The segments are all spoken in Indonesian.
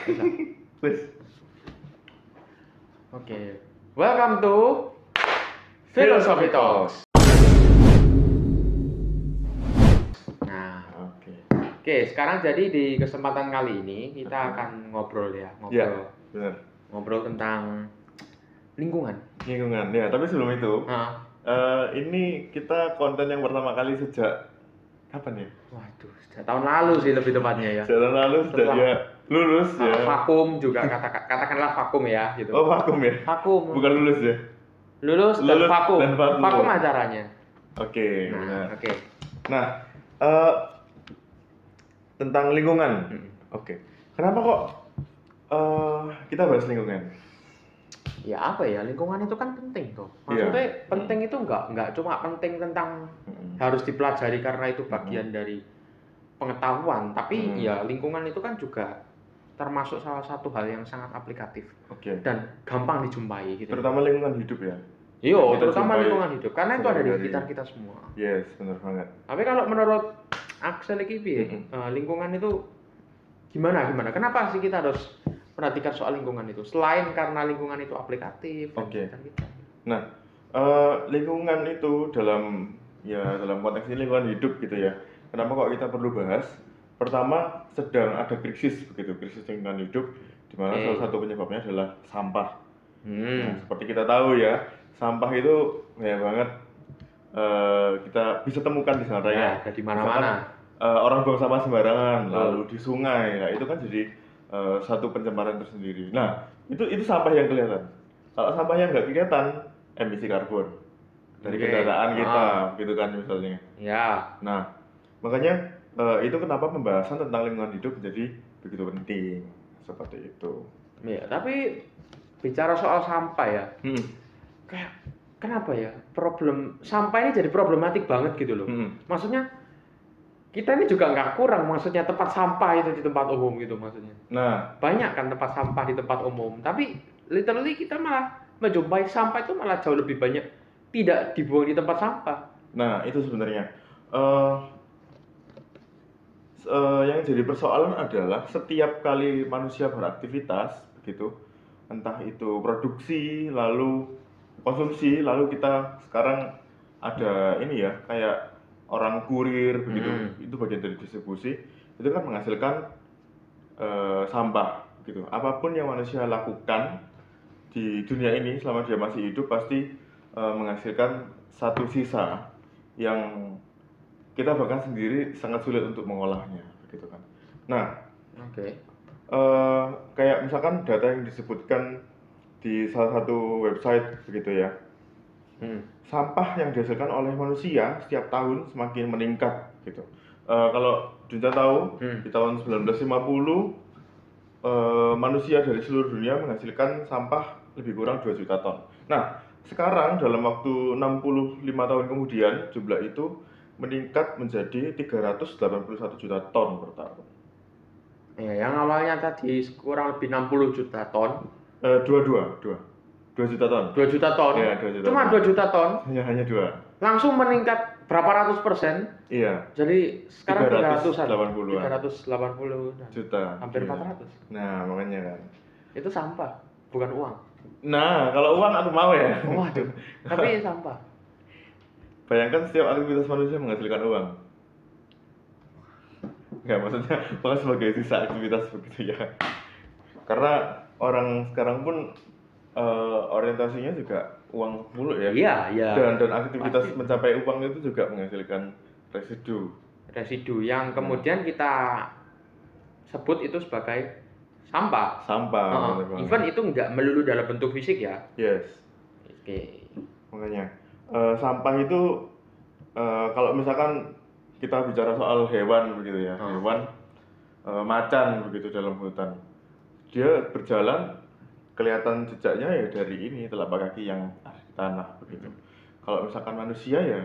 Bisa. Wes. Oke. Welcome to Philosophy Talks. Nah, oke, sekarang jadi di kesempatan kali ini kita akan ngobrol ya, Iya, benar. ngobrol tentang lingkungan. Lingkungan ya, tapi sebelum itu, ini kita konten yang pertama kali sejak kapan ya? Waduh, sejak tahun lalu sih lebih tepatnya ya. Sejak tahun lalu sejak dia lulus ya. Vakum juga katakanlah vakum ya gitu. Oh, vakum ya? Vakum. Bukan lulus ya? Lulus dan vakum. Dan vakum. Vakum acaranya. Oke, nah, benar. Oke. Nah, tentang lingkungan. Oke. Kenapa kok kita bahas lingkungan? Ya apa ya, lingkungan itu kan penting tuh. Maksudnya penting itu enggak cuma penting tentang harus dipelajari karena itu bagian dari pengetahuan, tapi ya lingkungan itu kan juga termasuk salah satu hal yang sangat aplikatif dan gampang dijumpai gitu. Terutama lingkungan hidup ya. Iya, terutama lingkungan hidup karena itu ada di sekitar kita semua. Yes, benar banget. Tapi kalau menurut Axel iki lingkungan itu gimana? Kenapa sih kita harus perhatikan soal lingkungan itu selain karena lingkungan itu aplikatif? Nah, lingkungan itu dalam konteks ini lingkungan hidup gitu ya. Kenapa kok kita perlu bahas? Pertama, sedang ada krisis lingkungan hidup di mana salah satu penyebabnya adalah sampah. Nah, seperti kita tahu ya, sampah itu banyak banget kita bisa temukan di sana ya. Ada di mana-mana. Orang buang sampah sembarangan, lalu di sungai, nah itu kan jadi satu pencemaran tersendiri. Nah, itu sampah yang kelihatan. Kalau sampah yang nggak kelihatan, emisi karbon dari kendaraan kita, gitu kan misalnya. Ya. Nah, makanya itu kenapa pembahasan tentang lingkungan hidup menjadi begitu penting, seperti itu. Ya, tapi bicara soal sampah ya, kayak kenapa ya problem sampah ini jadi problematik banget gitu loh. Maksudnya kita ini juga nggak kurang, maksudnya tempat sampah itu di tempat umum gitu maksudnya. Nah, banyak kan tempat sampah di tempat umum, tapi literally kita malah menjumpai sampah itu malah jauh lebih banyak tidak dibuang di tempat sampah. Nah, itu sebenarnya yang jadi persoalan adalah setiap kali manusia beraktivitas begitu, entah itu produksi lalu konsumsi, lalu kita sekarang ada ini ya kayak orang kurir begitu, itu bagian dari distribusi, itu kan menghasilkan sampah gitu. Apapun yang manusia lakukan di dunia ini selama dia masih hidup pasti menghasilkan satu sisa yang kita bahkan sendiri sangat sulit untuk mengolahnya begitu kan. Nah, kayak misalkan data yang disebutkan di salah satu website begitu ya. Sampah yang dihasilkan oleh manusia setiap tahun semakin meningkat gitu. Kalau Junta tahu di tahun 1950 manusia dari seluruh dunia menghasilkan sampah lebih kurang 2 juta ton. Nah, sekarang dalam waktu 65 tahun kemudian jumlah itu meningkat menjadi 381 juta ton per tahun. Ya, yang awalnya tadi kurang lebih 60 juta ton. 2 juta ton. 2 juta ton. Ya, 2 juta Cuma ton. 2 juta ton. Hanya 2. Langsung meningkat berapa ratus %? Iya. Jadi sekarang 380-an. 380 juta. Hampir 400. Nah, makanya kan. Itu sampah, bukan uang. Nah, kalau uang aku mau ya. Waduh. Tapi sampah. Bayangkan setiap aktivitas manusia menghasilkan uang. Enggak, maksudnya bukan sebagai sisa aktivitas begitu ya. Karena orang sekarang pun orientasinya juga uang mulu ya. Iya. Dan aktivitas mencapai uang itu juga menghasilkan residu yang kemudian kita sebut itu sebagai sampah. Even itu nggak melulu dalam bentuk fisik ya. Yes. Makanya sampah itu kalau misalkan kita bicara soal hewan begitu ya, hewan macan begitu dalam hutan, dia berjalan kelihatan jejaknya ya dari ini telapak kaki yang ada di tanah begitu. Kalau misalkan manusia ya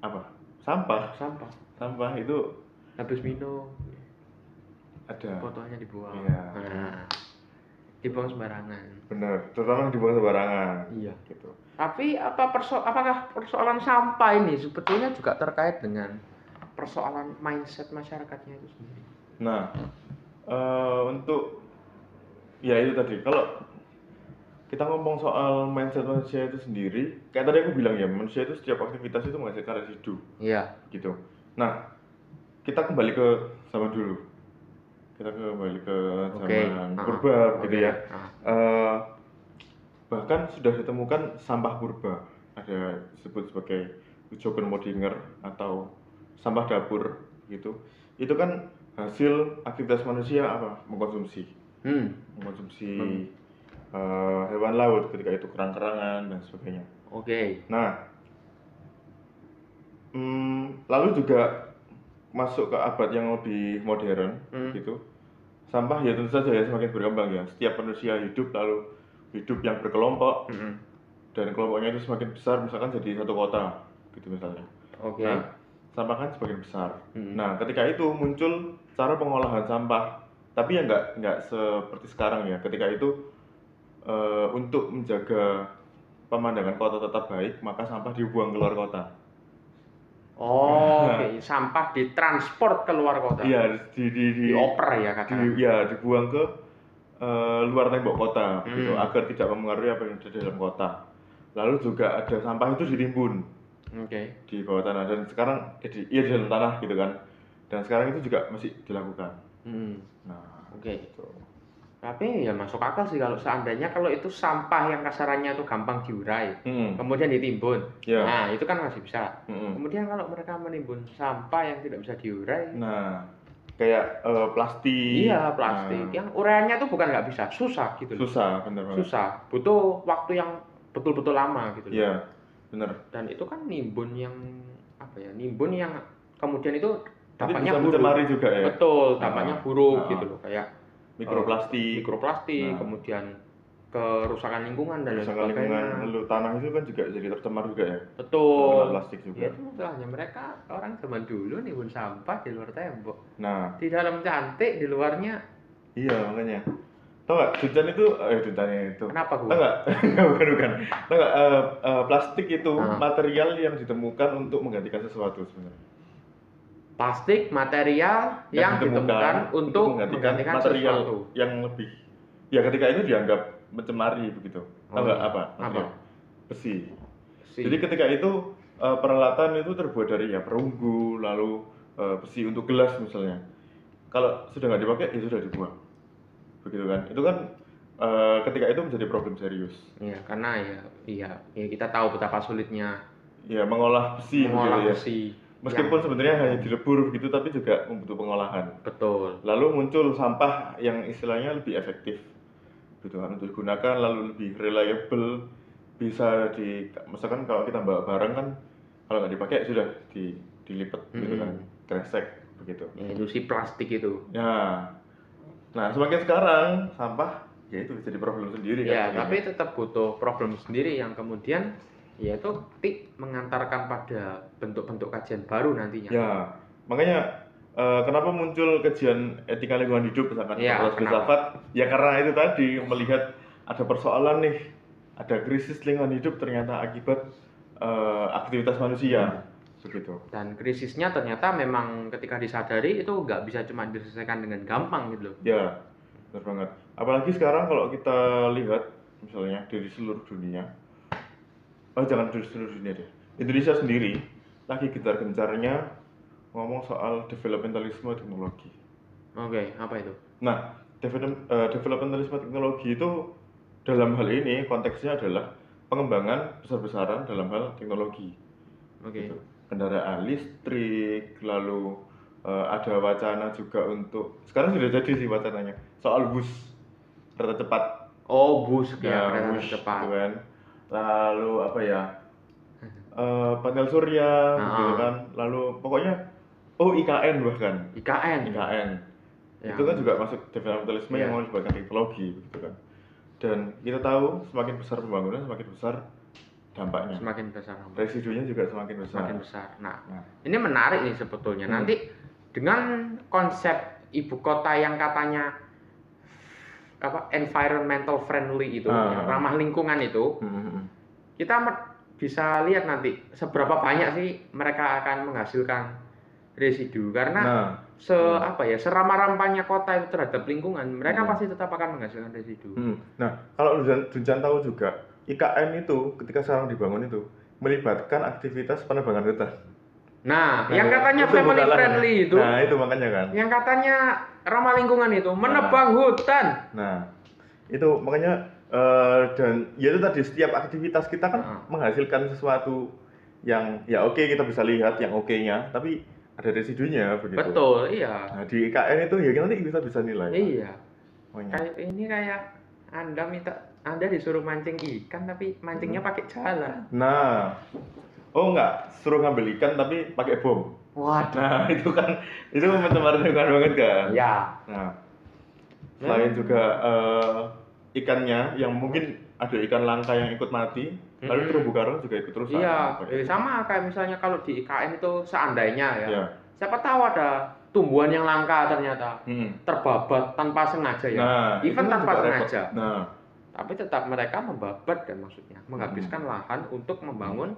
apa? Sampah itu habis minum ada fotonya dibuang. Iya. Nah, dibuang sembarangan. Benar, terutama dibuang sembarangan. Iya. Gitu. Tapi apakah persoalan sampah ini sebetulnya juga terkait dengan persoalan mindset masyarakatnya itu sendiri? Nah, untuk Ya itu tadi, kalau kita ngomong soal mindset manusia itu sendiri, kayak tadi aku bilang ya, manusia itu setiap aktivitas itu menghasilkan residu. Iya. Gitu. Nah, kita kembali ke zaman dulu. Kita kembali ke zaman purba gitu ya. Bahkan sudah ditemukan sampah purba. Ada disebut sebagai Ujogenmodinger atau sampah dapur gitu. Itu kan hasil aktivitas manusia apa? Mengkonsumsi. Mengkonsumsi hewan laut, ketika itu kerang-kerangan dan sebagainya. Nah, lalu juga masuk ke abad yang lebih modern gitu. Sampah ya tentu saja ya semakin berkembang ya. Setiap manusia hidup lalu hidup yang berkelompok dan kelompoknya itu semakin besar, misalkan jadi satu kota gitu misalnya. Nah, sampah kan semakin besar. Nah, ketika itu muncul cara pengolahan sampah, tapi ya nggak seperti sekarang ya. Ketika itu untuk menjaga pemandangan kota tetap baik, maka sampah dibuang keluar kota. Sampah ditransport ke luar kota. Iya, dioper ya katanya. Iya, dibuang ke luar tembok kota, gitu, agar tidak mempengaruhi apa yang ada di dalam kota. Lalu juga ada sampah itu ditimbun di bawah tanah, dan sekarang di dalam tanah gitu kan. Dan sekarang itu juga masih dilakukan. Gitu. Tapi ya masuk akal sih kalau seandainya kalau itu sampah yang kasarannya itu gampang diurai, kemudian ditimbun. Nah, itu kan masih bisa. Kemudian kalau mereka menimbun sampah yang tidak bisa diurai, kayak plastik. Iya, plastik. Yang uraiannya tuh bukan nggak bisa, susah gitu. Susah, benar banget. Susah, butuh waktu yang betul-betul lama gitu. Iya, benar. Dan itu kan nimbun yang nimbun yang kemudian itu dampaknya buruk. Mencemari juga ya. Betul, dampaknya buruk gitu loh, kayak mikroplastik, kemudian kerusakan lingkungan dan lain sebagainya. Lalu tanah itu kan juga jadi tercemar juga ya. Betul. Plastik juga. Itu masalahnya, mereka orang zaman dulu nimbun sampah di luar tembok. Nah, di dalam cantik, di luarnya. Iya, makanya. Tahu nggak, Duncan itu, Kenapa gue? Tahu nggak? bukan. Tahu nggak, plastik itu material yang ditemukan untuk menggantikan sesuatu sebenarnya. Plastik material yang ditemukan untuk menggantikan material sesuatu yang lebih. Ya, ketika itu dianggap mencemari begitu. Tahu nggak apa? Besi. Jadi ketika itu peralatan itu terbuat dari perunggu, lalu besi untuk gelas misalnya. Kalau sudah nggak dipakai, itu sudah dibuang. Begitu kan? Itu kan ketika itu menjadi problem serius. Iya, karena kita tahu betapa sulitnya mengolah besi. Besi. Meskipun sebenarnya hanya dilebur begitu, tapi juga membutuh pengolahan. Betul. Lalu muncul sampah yang istilahnya lebih efektif, gitu kan, untuk digunakan, lalu lebih reliable, bisa misalkan kalau kita bawa barang kan, kalau nggak dipakai sudah dilipat gitu kan, kresek begitu. Itu si plastik itu. Nah, semakin sekarang sampah itu jadi problem sendiri kan. Tapi tetap butuh problem sendiri yang kemudian yaitu mengantarkan pada bentuk-bentuk kajian baru nantinya. Ya, makanya kenapa muncul kajian etika lingkungan hidup misalkan filsafat? Ya karena itu tadi, melihat ada persoalan nih, ada krisis lingkungan hidup ternyata akibat aktivitas manusia, begitu. Dan krisisnya ternyata memang ketika disadari itu nggak bisa cuma diselesaikan dengan gampang gitu loh. Ya, benar banget. Apalagi sekarang kalau kita lihat misalnya dari seluruh dunia. Jangan dari seluruh dunia deh. Indonesia sendiri lagi gencar-gencarnya ngomong soal developmentalisme teknologi. Apa itu? Nah, developmentalisme teknologi itu dalam hal ini konteksnya adalah pengembangan besar-besaran dalam hal teknologi. Gitu. Kendaraan listrik, lalu ada wacana juga untuk, sekarang sudah jadi sih wacananya, soal bus kereta cepat. Bus kereta cepat. Gitu kan. Lalu panel surya gitu kan, lalu pokoknya IKN bahkan IKN itu kan juga masuk developmentalisme yang melibatkan teknologi gitu kan. Dan kita tahu semakin besar pembangunan semakin besar dampaknya, residunya juga semakin besar. Nah, ini menarik nih sebetulnya. Nanti dengan konsep ibu kota yang katanya environmental friendly itu, ramah lingkungan itu, kita bisa lihat nanti seberapa banyak sih mereka akan menghasilkan residu karena seramah-rampahnya kota itu terhadap lingkungan, mereka pasti tetap akan menghasilkan residu. Nah, kalau Duncan tahu juga, IKN itu ketika sekarang dibangun itu melibatkan aktivitas penebangan hutan. Nah, yang katanya family friendly itu. Nah, itu makanya kan. Yang katanya ramah lingkungan itu menebang hutan. Nah, itu makanya dan ya itu tadi setiap aktivitas kita kan menghasilkan sesuatu yang ya oke, kita bisa lihat yang oke-nya, tapi ada residunya begitu. Betul, iya. Nah, di IKN itu ya nanti bisa nilai. Iya. Kayak Anda disuruh mancing ikan tapi mancingnya pakai jala. Nah, enggak, suruh ngambil ikan tapi pakai bom. Waduh. Nah, itu kan mencemari lingkungan banget kan. Ya. Nah, selain juga ikannya yang mungkin ada ikan langka yang ikut mati, lalu terumbu karang juga ikut rusak. Iya, sama kayak misalnya kalau di IKN itu seandainya ya. Siapa tahu ada tumbuhan yang langka ternyata terbabat tanpa sengaja ya. Even tanpa sengaja. Tapi tetap mereka membabat kan, maksudnya menghabiskan lahan untuk membangun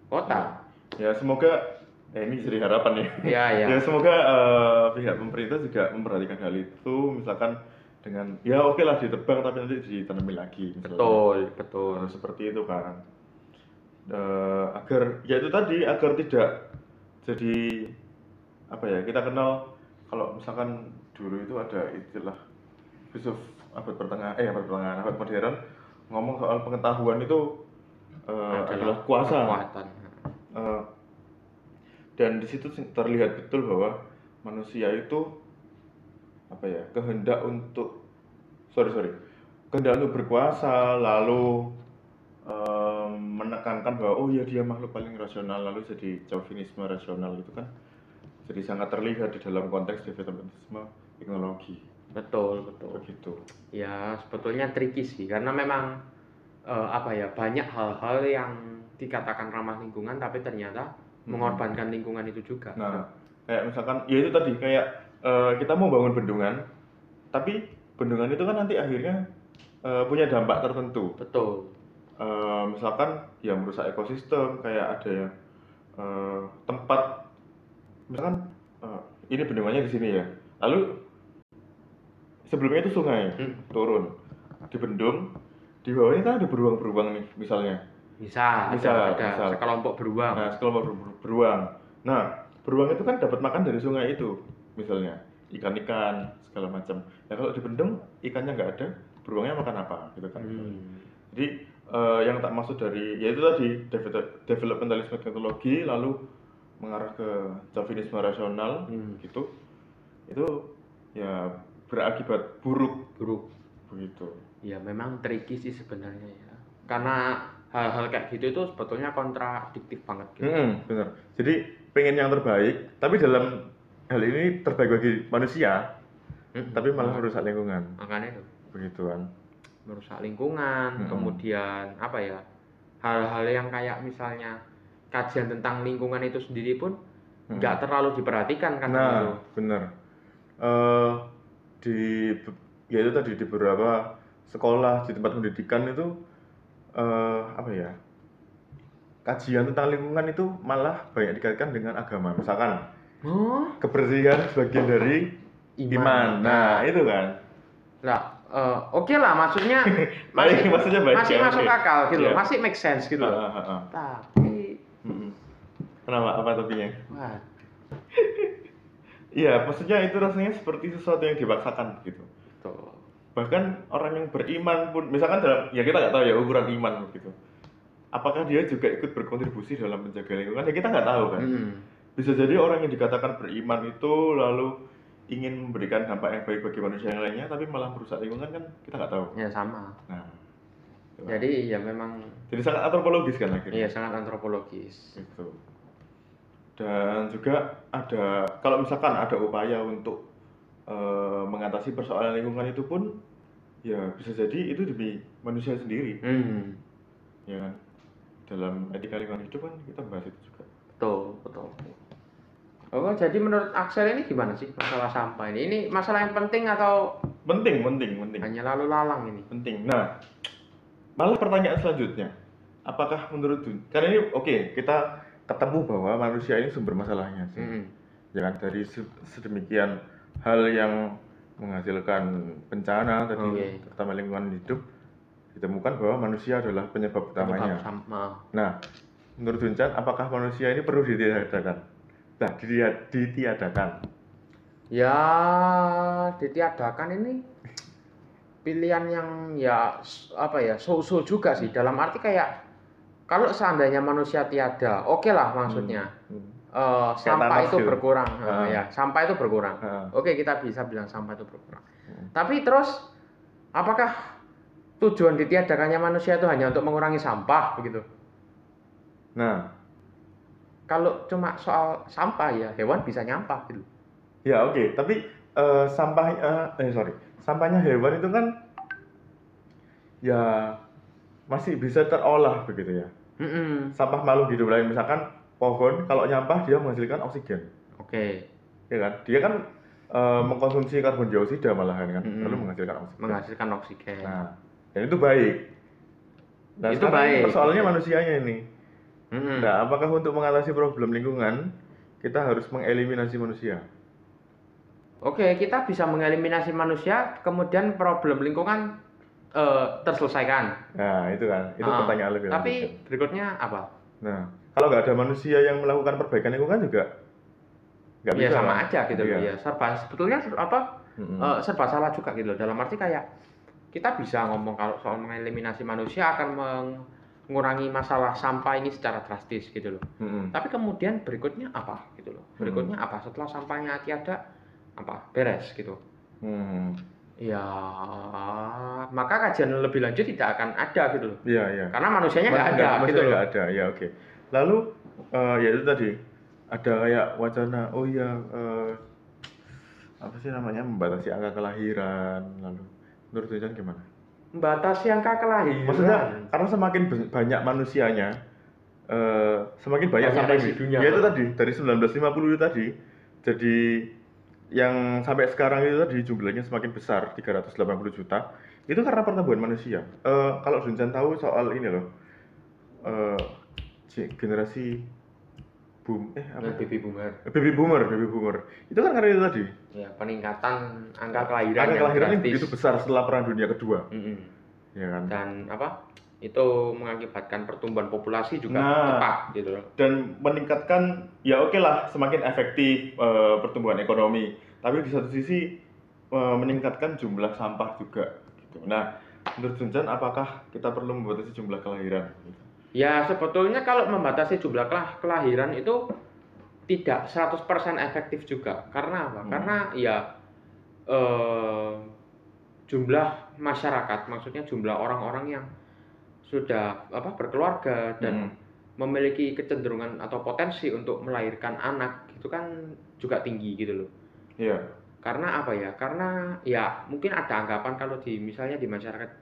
kota. Ya semoga ini jadi harapan ya. Iya. Ya semoga pihak pemerintah juga memperhatikan hal itu, misalkan dengan ya oke lah ditebang tapi nanti ditanami lagi. Misalnya. Betul. Seperti itu kan. Agar ya itu tadi agar tidak jadi apa ya, kita kenal kalau misalkan dulu itu ada istilah filsuf abad modern ngomong soal pengetahuan itu adalah kuasa. Dan di situ terlihat betul bahwa manusia itu kehendak untuk berkuasa, lalu menekankan bahwa dia makhluk paling rasional, lalu jadi chauvinisme rasional itu kan jadi sangat terlihat di dalam konteks developmentisme teknologi. Betul. Begitu. Ya sebetulnya tricky sih karena memang banyak hal-hal yang dikatakan ramah lingkungan tapi ternyata mengorbankan lingkungan itu juga. Nah, kayak misalkan ya itu tadi kayak kita mau bangun bendungan, tapi bendungan itu kan nanti akhirnya punya dampak tertentu. Betul. Misalkan ya merusak ekosistem, kayak ada yang tempat misalkan ini bendungannya di sini ya, lalu sebelumnya itu sungai turun dibendung, di bawahnya kan ada beruang-beruang nih misalnya. Bisa. Sekelompok beruang. Nah, sekelompok beruang. Nah, beruang itu kan dapat makan dari sungai itu, misalnya ikan-ikan segala macam. Nah, kalau dibendung ikannya nggak ada, beruangnya makan apa, gitu kan? Jadi yang tak maksud dari yaitu tadi developmentalisme teknologi lalu mengarah ke chauvinisme rasional, gitu. Itu ya berakibat buruk begitu. Ya memang tricky sih sebenarnya ya. Karena hal-hal kayak gitu itu sebetulnya kontradiktif banget gitu. Benar. Jadi pengen yang terbaik, tapi dalam hal ini terbaik bagi manusia, tapi malah merusak lingkungan. Makanya itu. Begituan. Merusak lingkungan, kemudian hal-hal yang kayak misalnya kajian tentang lingkungan itu sendiri pun nggak terlalu diperhatikan kan. Nah, benar. Itu tadi di beberapa sekolah, di tempat pendidikan itu kajian tentang lingkungan itu malah banyak dikaitkan dengan agama, misalkan kebersihan sebagian dari iman. Nah itu kan. Oke lah, maksudnya masih masuk akal gitu, masih make sense gitu. Tapi kenapa? Apa tapinya? Iya, maksudnya itu rasanya seperti sesuatu yang dipaksakan gitu. Betul. Bahkan orang yang beriman pun, misalkan ya kita nggak tahu ya ukuran iman gitu. Apakah dia juga ikut berkontribusi dalam menjaga lingkungan? Ya kita nggak tahu kan. Bisa jadi orang yang dikatakan beriman itu lalu ingin memberikan dampak yang baik bagi manusia yang lainnya, tapi malah merusak lingkungan kan kita nggak tahu. Ya sama. Nah, jadi ya memang. Jadi sangat antropologis kan akhirnya. Iya sangat antropologis. Gitu. Dan juga ada, kalau misalkan ada upaya untuk mengatasi persoalan lingkungan itu pun ya bisa jadi itu demi manusia sendiri. Ya kan? Dalam etika lingkungan hidup kan kita bahas itu juga. Betul. Jadi menurut Axel ini gimana sih masalah sampah ini? Ini masalah yang penting atau penting? Hanya lalu lalang ini. Penting. Nah, malah pertanyaan selanjutnya, apakah menurut karena ini kita ketemu bahwa manusia ini sumber masalahnya sih. Ya kan, dari sedemikian hal yang menghasilkan bencana tadi, terutama lingkungan hidup, ditemukan bahwa manusia adalah penyebab utamanya. Nah, menurut Juncan, apakah manusia ini perlu ditiadakan? Nah, ditiadakan. Ya, ditiadakan ini pilihan yang ya apa ya, so-so juga sih. Dalam arti kayak kalau seandainya manusia tiada, oke lah maksudnya. Sampah itu berkurang, ya sampah itu berkurang. Oke, kita bisa bilang sampah itu berkurang. Tapi terus, apakah tujuan ditiadakannya manusia itu hanya untuk mengurangi sampah begitu? Nah, kalau cuma soal sampah ya hewan bisa nyampah gitu. Ya oke. Tapi sampahnya hewan itu kan ya masih bisa terolah begitu ya. Sampah makhluk hidup lain, misalkan pohon, kalau nyampah dia menghasilkan oksigen. Oke. Ya kan? Dia kan mengkonsumsi karbon dioksida malahan kan, lalu menghasilkan oksigen. Nah, dan itu baik. Nah, itu baik. Persoalannya manusianya ini. Nah, apakah untuk mengatasi problem lingkungan kita harus mengeliminasi manusia? Oke, kita bisa mengeliminasi manusia, kemudian problem lingkungan terselesaikan. Nah, itu kan, itu pertanyaan lebih lanjut. Tapi berikutnya apa? Nah, kalau nggak ada manusia yang melakukan perbaikan lingkungan juga nggak bisa. Ya sama aja gitu loh. Ya, sebetulnya serba salah juga gitu loh. Dalam arti kayak kita bisa ngomong kalau soal mengeliminasi manusia akan mengurangi masalah sampah ini secara drastis gitu loh. Tapi kemudian berikutnya apa gitu loh? Berikutnya apa setelah sampahnya tiada? Apa beres gitu? Ya, maka kajian lebih lanjut tidak akan ada gitu loh. Iya. Karena manusianya nggak ada gitu loh. Nggak ada, ya oke. Lalu ya itu tadi ada kayak wacana, apa sih namanya, membatasi angka kelahiran. Lalu menurut Tuhan gimana? Membatasi angka kelahiran. Maksudnya karena semakin banyak manusianya, semakin banyak sampai di dunia. Ya itu tadi dari 1950 itu tadi, jadi yang sampai sekarang itu tadi jumlahnya semakin besar, 380 juta. Itu karena pertumbuhan manusia. Kalau Duncan tahu soal ini loh, generasi baby boomer. Itu kan karena itu tadi. Ya, peningkatan angka kelahiran yang begitu besar setelah Perang Dunia Kedua. Ya kan? Dan itu mengakibatkan pertumbuhan populasi juga cepat gitu loh. Dan meningkatkan, ya oke lah, semakin efektif pertumbuhan ekonomi. Tapi di satu sisi meningkatkan jumlah sampah juga gitu. Nah, menurut Juncan, apakah kita perlu membatasi jumlah kelahiran? Ya, sebetulnya kalau membatasi jumlah kelahiran itu tidak 100% efektif juga. Karena apa? Karena ya jumlah masyarakat, maksudnya jumlah orang-orang yang sudah berkeluarga dan memiliki kecenderungan atau potensi untuk melahirkan anak itu kan juga tinggi gitu loh. Iya. Karena apa ya? Karena ya mungkin ada anggapan kalau misalnya di masyarakat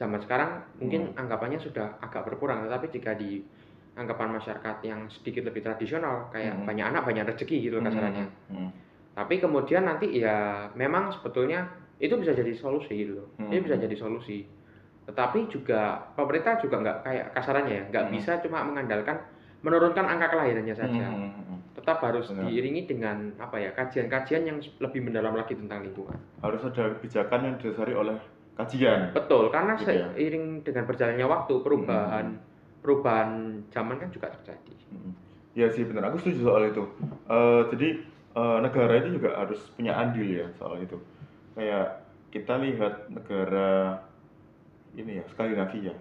zaman sekarang mungkin anggapannya sudah agak berkurang, tetapi jika di anggapan masyarakat yang sedikit lebih tradisional kayak banyak anak banyak rezeki gitu kasarannya. Tapi kemudian nanti ya memang sebetulnya itu bisa jadi solusi gitu loh. Ini bisa jadi solusi. Tetapi juga pemerintah juga nggak kayak kasarannya ya, nggak bisa cuma mengandalkan menurunkan angka kelahirannya saja. Tetap harus diiringi dengan kajian-kajian yang lebih mendalam lagi tentang lingkungan. Harus ada kebijakan yang didasari oleh kajian. Betul, karena gitu seiring dengan berjalannya waktu perubahan zaman kan juga terjadi. Ya sih benar, aku setuju soal itu. Jadi negara itu juga harus punya andil ya soal itu. Kayak kita lihat negara ini ya, Skandinavia.